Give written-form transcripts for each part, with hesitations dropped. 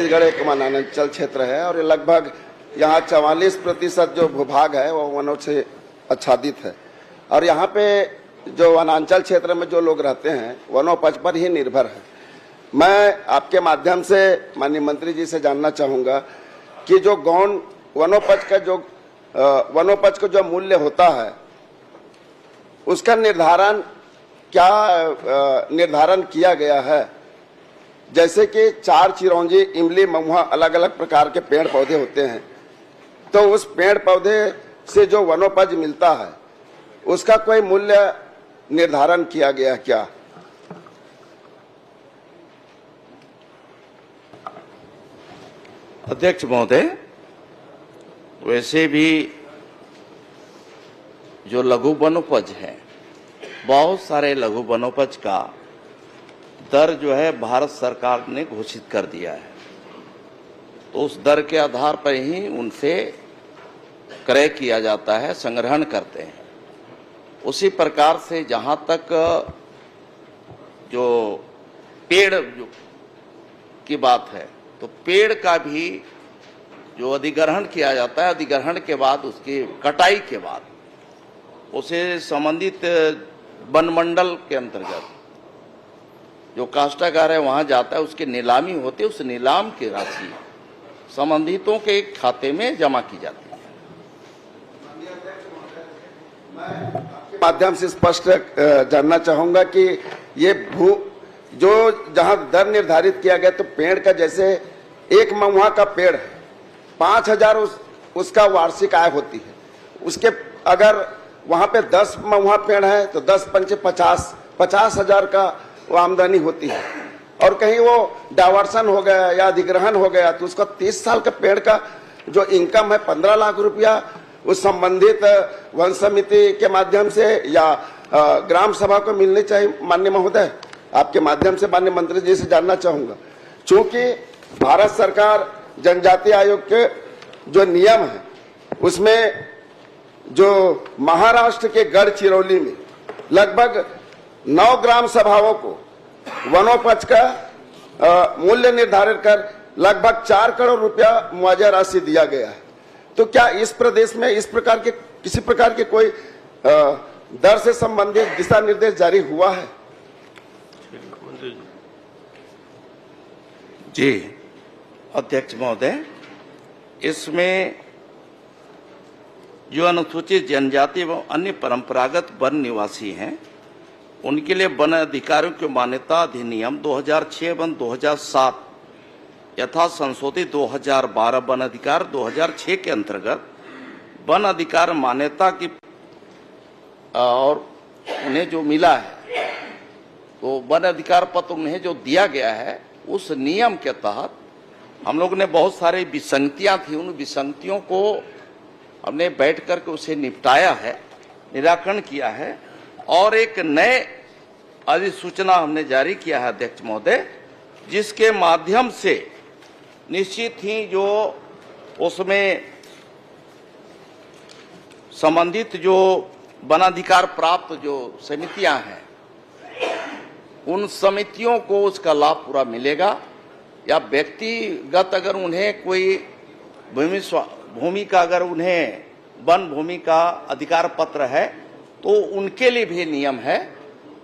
छत्तीसगढ़ एक वनांचल क्षेत्र है और ये लगभग यहाँ 44% जो भूभाग है वो वनों से आच्छादित है और यहाँ पे जो वनांचल क्षेत्र में जो लोग रहते हैं वनोपज पर ही निर्भर है। मैं आपके माध्यम से माननीय मंत्री जी से जानना चाहूँगा कि जो गौण वनोपज का जो मूल्य होता है उसका निर्धारण किया गया है। जैसे कि चार चिरौंजी, इमली, महुआ अलग अलग प्रकार के पेड़ पौधे होते हैं, तो उस पेड़ पौधे से जो वनोपज मिलता है उसका कोई मूल्य निर्धारण किया गया क्या? अध्यक्ष महोदय, वैसे भी जो लघु वनोपज है, बहुत सारे लघु वनोपज का दर जो है भारत सरकार ने घोषित कर दिया है, तो उस दर के आधार पर ही उनसे क्रय किया जाता है, संग्रहण करते हैं। उसी प्रकार से जहां तक जो पेड़ की बात है, तो पेड़ का भी जो अधिग्रहण किया जाता है, अधिग्रहण के बाद उसकी कटाई के बाद उसे संबंधित वन मंडल के अंतर्गत जो काष्ठागार है वहां जाता है, उसकी नीलामी होती है, उस नीलाम की राशि संबंधितों के खाते में जमा की जाती है। आपके माध्यम से स्पष्ट जानना चाहूंगा कि ये जो जहां दर निर्धारित किया गया, तो पेड़ का जैसे एक महुआ का पेड़ है 5,000 उसका वार्षिक आय होती है। उसके अगर वहां पे 10 महुआ पेड़ है तो 10 पंचे 50,000 का वो आमदनी होती है। और कहीं वो डायवर्सन हो गया या अधिग्रहण हो गया तो उसका 30 साल का पेड़ का जो इनकम है 15 लाख रुपया उस संबंधित वन समिति के माध्यम से या ग्राम सभा को मिलनी चाहिए। माननीय महोदय, आपके माध्यम से माननीय मंत्री जी से जानना चाहूंगा, चूंकि भारत सरकार जनजातीय आयोग के जो नियम है उसमें जो महाराष्ट्र के गढ़चिरौली में लगभग 9 ग्राम सभाओं को वनोपज का मूल्य निर्धारित कर लगभग 4 करोड़ रुपया मुआवजा राशि दिया गया है। तो क्या इस प्रदेश में इस प्रकार के किसी प्रकार के कोई दर से संबंधित दिशा निर्देश जारी हुआ है? जी अध्यक्ष महोदय, इसमें जो अनुसूचित जनजाति व अन्य परंपरागत वन निवासी हैं उनके लिए वन अधिकारियों की मान्यता अधिनियम 2006 एवं 2007 यथा संशोधित 2012 वन अधिकार 2006 के अंतर्गत वन अधिकार मान्यता की और उन्हें जो मिला है, तो वन अधिकार पत्र उन्हें जो दिया गया है उस नियम के तहत हम लोग ने बहुत सारी विसंगतियां थी, उन विसंगतियों को हमने बैठ करके उसे निपटाया है, निराकरण किया है और एक नए अधिसूचना हमने जारी किया है अध्यक्ष महोदय, जिसके माध्यम से निश्चित ही जो उसमें संबंधित जो वनाधिकार प्राप्त जो समितियां हैं उन समितियों को उसका लाभ पूरा मिलेगा, या व्यक्तिगत अगर उन्हें कोई भूमि का अगर उन्हें वन भूमि का अधिकार पत्र है तो उनके लिए भी नियम है,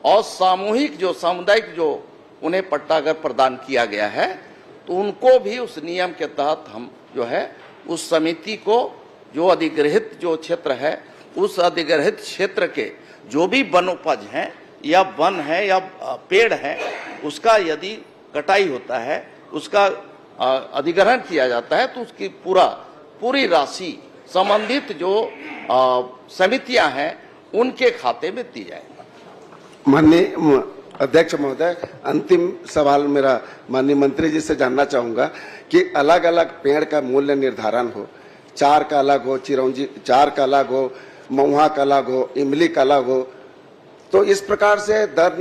और सामूहिक जो सामुदायिक जो उन्हें पट्टा अगर प्रदान किया गया है तो उनको भी उस नियम के तहत हम जो है उस समिति को जो अधिग्रहित जो क्षेत्र है उस अधिग्रहित क्षेत्र के जो भी वनोपज हैं या वन है या पेड़ है उसका यदि कटाई होता है, उसका अधिग्रहण किया जाता है तो उसकी पूरी राशि संबंधित जो समितियां हैं उनके खाते में दी जाएगी। माननीय अध्यक्ष महोदय, अंतिम सवाल मेरा माननीय मंत्री जी से जानना चाहूंगा कि अलग अलग पेड़ का मूल्य निर्धारण हो, चार का अलग हो, चिरौंजी चार का अलग हो, महुआ का अलग हो, इमली का अलग हो, तो इस प्रकार से दर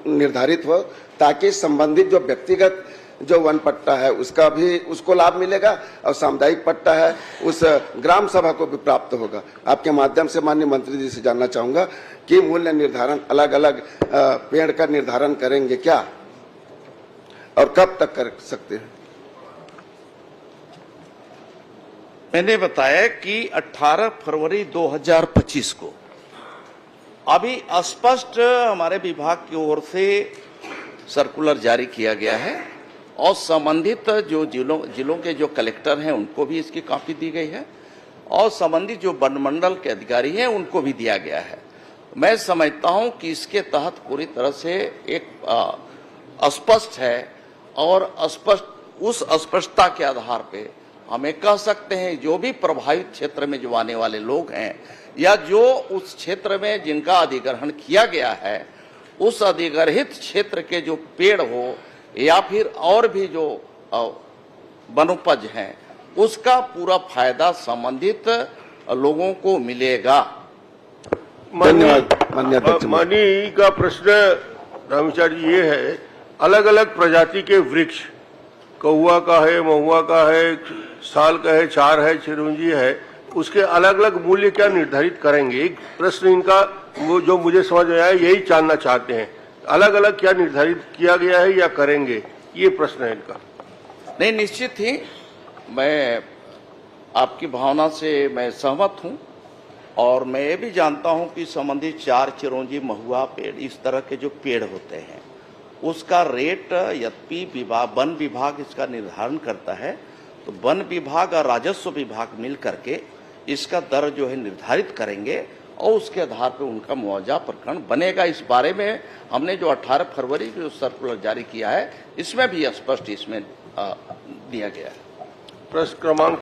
निर्धारित हो ताकि संबंधित जो व्यक्तिगत जो वन पट्टा है उसका भी उसको लाभ मिलेगा और सामुदायिक पट्टा है उस ग्राम सभा को भी प्राप्त होगा। आपके माध्यम से माननीय मंत्री जी से जानना चाहूंगा कि मूल्य निर्धारण अलग अलग पेड़ का निर्धारण करेंगे क्या और कब तक कर सकते हैं? मैंने बताया कि 18 फरवरी 2025 को अभी स्पष्ट हमारे विभाग की ओर से सर्कुलर जारी किया गया है और संबंधित जो जिलों के जो कलेक्टर हैं उनको भी इसकी कॉपी दी गई है और संबंधित जो वन मंडल के अधिकारी हैं उनको भी दिया गया है। मैं समझता हूं कि इसके तहत पूरी तरह से एक स्पष्ट है और उस स्पष्टता के आधार पे हमें कह सकते हैं जो भी प्रभावित क्षेत्र में जो आने वाले लोग हैं या जो उस क्षेत्र में जिनका अधिग्रहण किया गया है उस अधिग्रहित क्षेत्र के जो पेड़ हो या फिर और भी जो वनोपज हैं उसका पूरा फायदा संबंधित लोगों को मिलेगा। धन्यवाद माननीय अध्यक्ष। माननीय का प्रश्न रामेश्वर जी ये है, अलग अलग प्रजाति के वृक्ष, कौआ का है, महुआ का है, साल का है, चार है, चिरंजी है, उसके अलग अलग मूल्य क्या निर्धारित करेंगे? एक प्रश्न इनका वो जो मुझे समझ में आया यही जानना चाहते हैं, अलग अलग क्या निर्धारित किया गया है या करेंगे, ये प्रश्न है इनका। नहीं, निश्चित ही मैं आपकी भावना से मैं सहमत हूं और मैं ये भी जानता हूं कि संबंधित चार, चिरौंजी, महुआ पेड़ इस तरह के जो पेड़ होते हैं उसका रेट यद्यपि वन विभाग इसका निर्धारण करता है, तो वन विभाग और राजस्व विभाग मिल करके इसका दर जो है निर्धारित करेंगे और उसके आधार पर उनका मुआवजा प्रकरण बनेगा। इस बारे में हमने जो 18 फरवरी को सर्कुलर जारी किया है इसमें भी स्पष्ट इसमें दिया गया है। प्रश्न क्रमांक